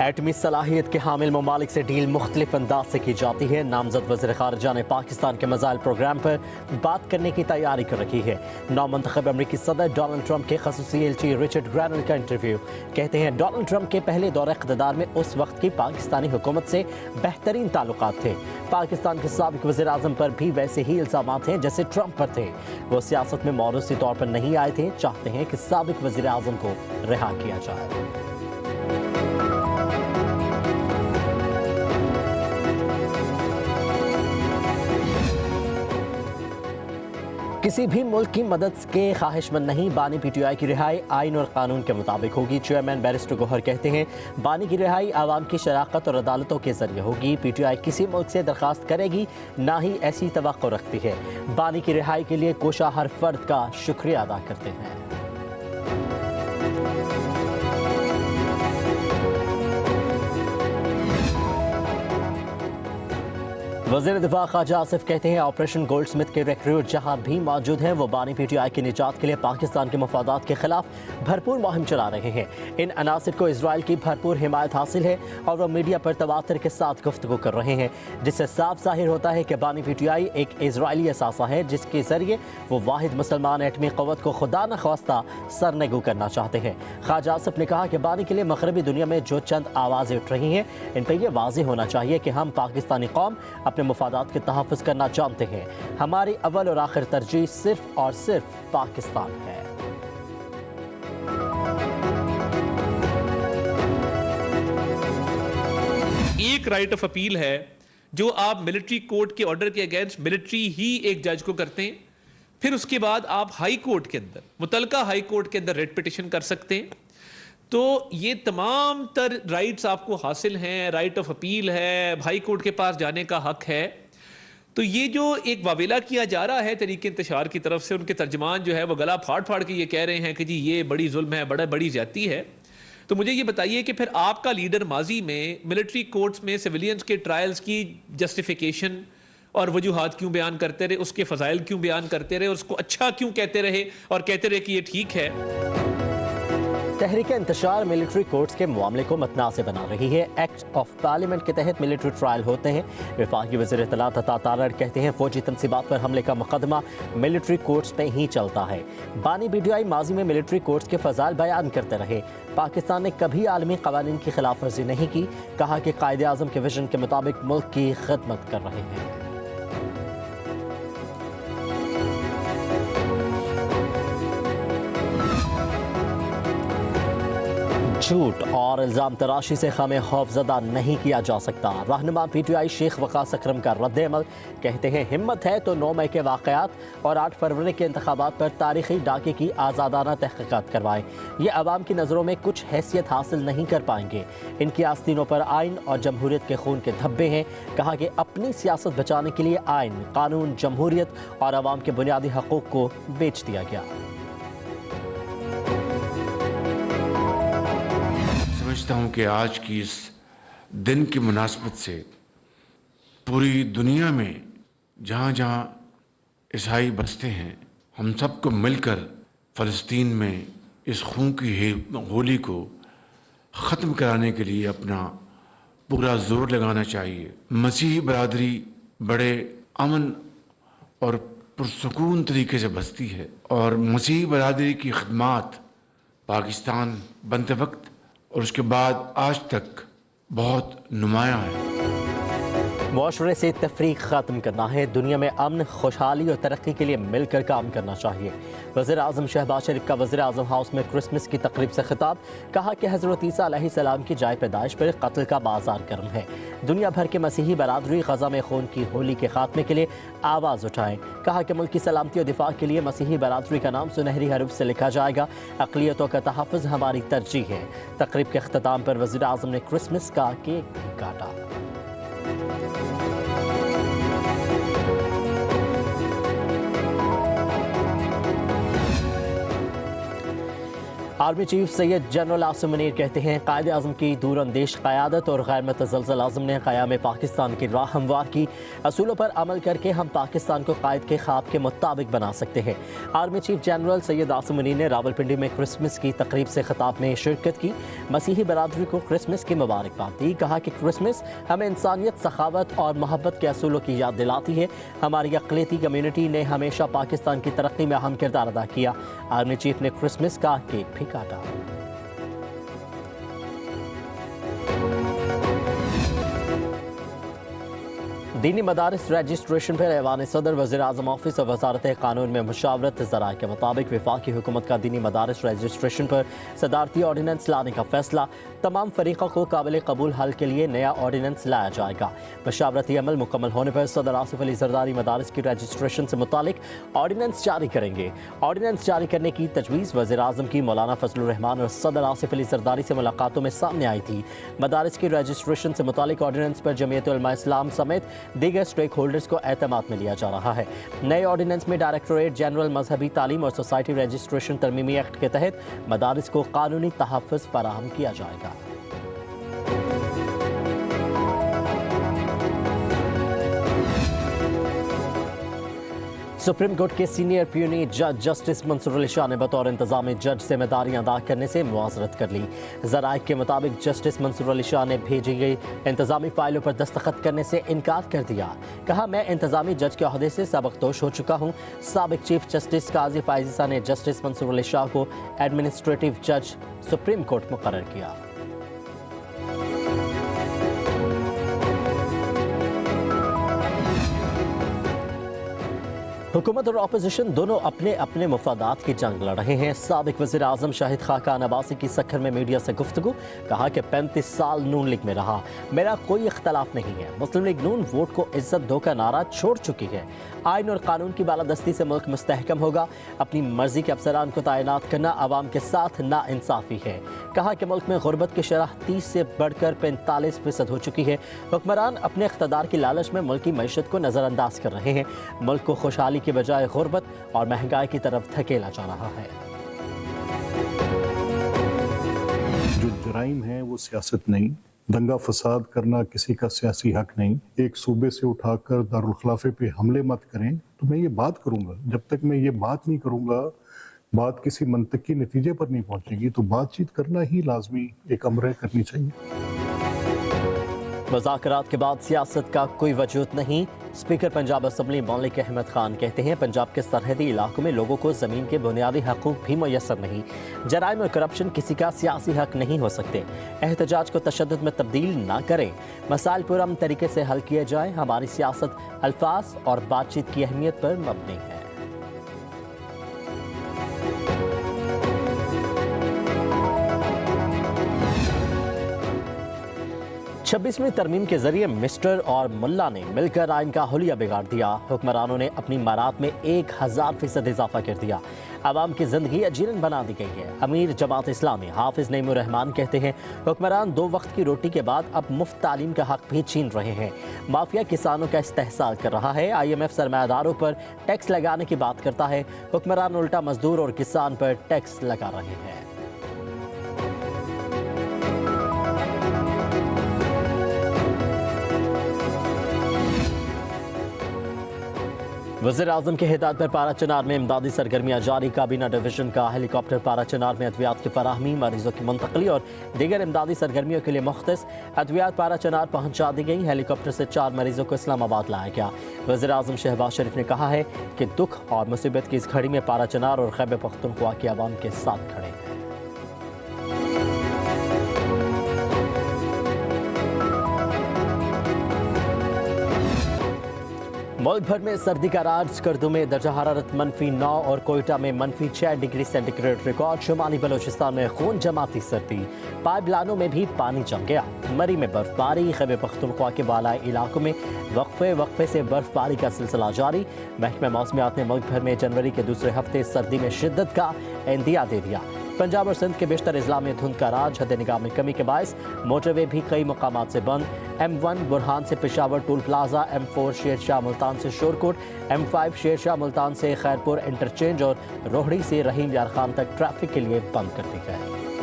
ایٹمی صلاحیت کے حامل ممالک سے ڈیل مختلف انداز سے کی جاتی ہے۔ نامزد وزیر خارجہ نے پاکستان کے میزائل پروگرام پر بات کرنے کی تیاری کر رکھی ہے۔ نو منتخب امریکی صدر ڈونلڈ ٹرمپ کے خصوصی ایلچی رچرڈ گرینل کا انٹرویو۔ کہتے ہیں ڈونلڈ ٹرمپ کے پہلے دور اقتدار میں اس وقت کی پاکستانی حکومت سے بہترین تعلقات تھے۔ پاکستان کے سابق وزیر اعظم پر بھی ویسے ہی الزامات ہیں جیسے ٹرمپ پر تھے۔ وہ سیاست میں موروثی طور پر نہیں آئے تھے، چاہتے ہیں کہ سابق وزیر اعظم کو رہا کیا جائے۔ کسی بھی ملک کی مدد کے خواہش مند نہیں، بانی پی ٹی آئی کی رہائی آئین اور قانون کے مطابق ہوگی۔ چیئرمین بیرسٹر گوہر کہتے ہیں بانی کی رہائی عوام کی شراکت اور عدالتوں کے ذریعے ہوگی۔ پی ٹی آئی کسی ملک سے درخواست کرے گی، نہ ہی ایسی توقع رکھتی ہے۔ بانی کی رہائی کے لیے کوشاں ہر فرد کا شکریہ ادا کرتے ہیں۔ وزیر دفاع خواجہ آصف کہتے ہیں آپریشن گولڈ سمتھ کے ریکروٹ جہاں بھی موجود ہیں وہ بانی پی ٹی آئی کی نجات کے لیے پاکستان کے مفادات کے خلاف بھرپور مہم چلا رہے ہیں۔ ان عناصر کو اسرائیل کی بھرپور حمایت حاصل ہے اور وہ میڈیا پر تواتر کے ساتھ گفتگو کر رہے ہیں، جس سے صاف ظاہر ہوتا ہے کہ بانی پی ٹی آئی ایک اسرائیلی اثاثہ ہے جس کے ذریعے وہ واحد مسلمان ایٹمی قوت کو خدا نخواستہ سرنگو کرنا چاہتے ہیں۔ خواجہ آصف نے کہا کہ بانی کے لیے مغربی دنیا میں جو چند آوازیں اٹھ رہی ہیں ان پہ یہ واضح ہونا چاہیے کہ ہم پاکستانی قوم اپنے مفادات کے تحفظ کرنا جانتے ہیں۔ ہماری اول اور آخر ترجیح صرف اور صرف پاکستان ہے۔ ایک رائٹ آف اپیل ہے جو آپ ملٹری کورٹ کے آرڈر کے اگینسٹ ملٹری ہی ایک جج کو کرتے ہیں، پھر اس کے بعد آپ ہائی کورٹ کے اندر متعلقہ ہائی کورٹ کے اندر ریٹ پٹیشن کر سکتے ہیں۔ تو یہ تمام تر رائٹس آپ کو حاصل ہیں، رائٹ آف اپیل ہے، ہائی کورٹ کے پاس جانے کا حق ہے۔ تو یہ جو ایک واویلا کیا جا رہا ہے تحریک انتشار کی طرف سے، ان کے ترجمان جو ہے وہ گلا پھاڑ پھاڑ کے یہ کہہ رہے ہیں کہ جی یہ بڑی ظلم ہے، بڑی زیادتی ہے۔ تو مجھے یہ بتائیے کہ پھر آپ کا لیڈر ماضی میں ملٹری کورٹس میں سویلینز کے ٹرائلز کی جسٹیفیکیشن اور وجوہات کیوں بیان کرتے رہے، اس کے فضائل کیوں بیان کرتے رہے، اور اس کو اچھا کیوں کہتے رہے اور کہتے رہے کہ یہ ٹھیک ہے؟ تحریک انتشار ملٹری کورٹس کے معاملے کو متنازع بنا رہی ہے۔ ایکٹ آف پارلیمنٹ کے تحت ملٹری ٹرائل ہوتے ہیں۔ وفاقی وزیر اطلاعات عطا تارڑ کہتے ہیں فوجی تنصیبات پر حملے کا مقدمہ ملٹری کورٹس پہ ہی چلتا ہے۔ بانی پی ٹی آئی ماضی میں ملٹری کورٹس کے فضائل بیان کرتے رہے۔ پاکستان نے کبھی عالمی قوانین کی خلاف ورزی نہیں کی، کہا کہ قائد اعظم کے ویژن کے مطابق ملک کی خدمت کر رہے ہیں۔ جھوٹ اور الزام تراشی سے ہمیں خوف زدہ نہیں کیا جا سکتا۔ رہنما پی ٹی آئی شیخ وقاص اکرم کا رد عمل، کہتے ہیں ہمت ہے تو 9 مئی کے واقعات اور 8 فروری کے انتخابات پر تاریخی ڈاکے کی آزادانہ تحقیقات کروائیں۔ یہ عوام کی نظروں میں کچھ حیثیت حاصل نہیں کر پائیں گے۔ ان کی آستینوں پر آئین اور جمہوریت کے خون کے دھبے ہیں۔ کہا کہ اپنی سیاست بچانے کے لیے آئین، قانون، جمہوریت اور عوام کے بنیادی حقوق کو بیچ دیا گیا۔ سمجھتا ہوں کہ آج کی اس دن کی مناسبت سے پوری دنیا میں جہاں جہاں عیسائی بستے ہیں، ہم سب کو مل کر فلسطین میں اس خون کی ہولی کو ختم کرانے کے لیے اپنا پورا زور لگانا چاہیے۔ مسیحی برادری بڑے امن اور پرسکون طریقے سے بستی ہے، اور مسیحی برادری کی خدمات پاکستان بنتے وقت اور اس کے بعد آج تک بہت نمایاں ہے۔ معاشرے سے تفریق ختم کرنا ہے، دنیا میں امن، خوشحالی اور ترقی کے لیے مل کر کام کرنا چاہیے۔ وزیر اعظم شہباز شریف کا وزیر اعظم ہاؤس میں کرسمس کی تقریب سے خطاب، کہا کہ حضرت عیسیٰ علیہ السلام کی جائے پیدائش پر قتل کا بازار گرم ہے۔ دنیا بھر کے مسیحی برادری غزہ میں خون کی ہولی کے خاتمے کے لیے آواز اٹھائیں۔ کہا کہ ملک کی سلامتی اور دفاع کے لیے مسیحی برادری کا نام سنہری حروف سے لکھا جائے گا۔ اقلیتوں کا تحفظ ہماری ترجیح ہے۔ تقریب کے اختتام پر وزیر اعظم نے کرسمس کا کیک بھی کاٹا۔ Army chief Syed general Asim Munir कहते हैं कायद आज़म की दूर अंदेश क़यादत और गैर मुतज़लज़ल आज़म ने क़याम पाकिस्तान की राह हमवार की। असूलों पर अमल करके हम पाकिस्तान को कायद के ख्वाब के मुताबिक बना सकते हैं। Army chief general Syed Asim Munir ने रावलपिंडी में क्रिसमस की तकरीब से खिताब में शिरकत की। मसीही बरादरी को क्रिसमस की मुबारकबाद दी। कहा कि क्रिसमस हमें इंसानियत, सखावत और मोहब्बत के असूलों की याद दिलाती है। हमारी अक़लियती कम्यूनिटी ने हमेशा पाकिस्तान की तरक्की में अहम किरदार अदा किया। आर्मी चीफ ने क्रिसमस का केक भी काटा। दीनी मदारिस रजिस्ट्रेशन पर ऐवान सदर, वज़ीर आज़म ऑफिस और वज़ारत कानून में मुशावरत। ज़राए के मुताबिक वफाकी हुकूमत का दीनी मदारिस रजिस्ट्रेशन पर सदारती ऑर्डिनेंस लाने का फैसला। तमाम फरीक़ों को काबिल कबूल हल के लिए नया ऑर्डिनेंस लाया जाएगा। मशावरती अमल मुकम्मल होने पर सदर आसिफ अली जरदारी मदारिस की रजिस्ट्रेशन से मुतालिक ऑर्डिनेंस जारी करेंगे। ऑर्डिनेंस जारी करने की तजवीज़ वज़ीर आज़म की मौलाना फजलुर रहमान और सदर आसिफ अली जरदारी से मुलाकातों में सामने आई थी। मदारिस की रजिस्ट्रेशन से मुतालिक ऑर्डिनेंस पर जमीयत उलमा इस्लाम समेत दीगर स्टेक होल्डर्स को एतमाद में लिया जा रहा है। नए ऑर्डिनेंस में डायरेक्टोरेट जनरल मजहबी तालीम और सोसाइटी रजिस्ट्रेशन तरमीमी एक्ट के तहत मदारिस को कानूनी तहफ़्फ़ुज़ फराहम किया जाएगा। सुप्रीम कोर्ट के सीनियर प्यूनी जज जस्टिस मंसूर अली शाह ने बतौर इंतजामी जज जिम्मेदारियां अदा करने से मुआज़रत कर ली। ज़राए के मुताबिक जस्टिस मंसूर अली शाह ने भेजी गई इंतजामी फाइलों पर दस्तखत करने से इनकार कर दिया। कहा, मैं इंतजामी जज के अहदे से सबकदोश हो चुका हूँ। साबिक चीफ जस्टिस काजी फायज़ा ने जस्टिस मंसूर अली शाह को एडमिनिस्ट्रेटिव जज सुप्रीम कोर्ट मुकर्रर किया। हुकूमत और अपोजिशन दोनों अपने अपने मुफादात की जंग लड़ रहे हैं। साबिक वज़ीर आज़म शाहिद खाकान अब्बासी की सखर में मीडिया से गुफ्तगू। कहा कि 35 साल नून लीग में रहा, मेरा कोई इख्तलाफ नहीं है। मुस्लिम लीग नून वोट को इज्जत दो का नारा छोड़ चुकी है। आइन और कानून की बालादस्ती से मुल्क मुस्तहकम होगा। अपनी मर्जी के अफसरान को तैनात करना आवाम के साथ नाइंसाफ़ी है। कहा कि मुल्क में गुर्बत की शरह 30 से बढ़कर 45% हो चुकी है। हुक्मरान अपने इख्तदार की लालच में मुल्क की मईशत को नज़रअंदाज कर रहे हैं। मुल्क को खुशहाली के बजाय गुर्बत और महंगाई की तरफ धकेला जा रहा है। जो जराइम है वो सियासत नहीं, दंगा फसाद करना किसी का सियासी हक नहीं। एक सूबे से उठाकर दारुल खिलाफे पे हमले मत करें। तो मैं ये बात करूंगा, जब तक मैं ये बात नहीं करूंगा, बात किसी मंतकी नतीजे पर नहीं पहुंचेगी। तो बातचीत करना ही लाजमी एक अमर करनी चाहिए। मुज़ाकरात के बाद सियासत का कोई वजूद नहीं। स्पीकर पंजाब असम्बली मौलिक अहमद खान कहते हैं, पंजाब के सरहदी इलाकों में लोगों को ज़मीन के बुनियादी हकूक़ भी मुयस्सर नहीं। जराइम और करप्शन किसी का सियासी हक नहीं हो सकते। एहतजाज को तशद्दुद में तब्दील ना करें। मसाइल पुरअमन तरीके से हल किए जाएं। हमारी सियासत अल्फाज और बातचीत की अहमियत पर मबनी है। 26वीं तरमीम के जरिए मिस्टर और मुल्ला ने मिलकर आइन का हुलिया बिगाड़ दिया। हुक्मरानों ने अपनी मारात में 1000% इजाफा कर दिया। आवाम की जिंदगी अजीरन बना दी गई है। अमीर जमात इस्लामी हाफिज नईमुर रहमान कहते हैं, हुक्मरान 2 वक्त की रोटी के बाद अब मुफ्त तालीम का हक भी छीन रहे हैं। माफिया किसानों का इस्तेहसाल कर रहा है। IMF सरमायादारों पर टैक्स लगाने की बात करता है। हुक्मरान उल्टा मजदूर और किसान पर टैक्स लगा रहे हैं। वज़ीर आज़म की हिदायत पर पारा चनार में इमदादी सरगर्मियाँ जारी। काबीना डिवीजन का हेलीकॉप्टर पारा चनार में अद्वियात की फराहमी, मरीजों की मुंतकली और दीगर इमदादी सरगर्मियों के लिए मुख्तस अद्वियात पारा चनार पहुँचा दी गई। हेलीकॉप्टर से 4 मरीजों को इस्लामाबाद लाया गया। वज़ीर आज़म शहबाज शरीफ ने कहा है कि दुख और मुसीबत की इस घड़ी में पारा चनार और खैबर पख्तूनख्वा की आवाम के साथ खड़े हैं। मुल्क भर में सर्दी का राज। स्कर्दू में दर्जा हरारत -9 और कोयटा में -6 डिग्री सेंटीग्रेड रिकॉर्ड। शुमाली बलोचिस्तान में खून जमाती सर्दी। पाइप लाइनों में भी पानी जम गया। मरी में बर्फबारी। खैबर पख्तूनख्वा के बालाई इलाकों में वक्फे से बर्फबारी का सिलसिला जारी। महकमा मौसमियात ने मुल्क भर में जनवरी के दूसरे हफ्ते सर्दी में शिद्दत का इंदिया दे दिया। पंजाब और सिंध के बेशतर अजला में धुंध का राज। हद निगाह में कमी के बायस मोटरवे भी कई मकामात से बंद। M1 برہان سے Peshawar tool plaza, M4 Sher Shah Multan سے شورکوٹ، M5 شیر شاہ ملتان سے خیرپور انٹرچینج اور روہڑی سے رحیم یار خان تک ٹریفک کے لیے بند کر دی گئی ہے۔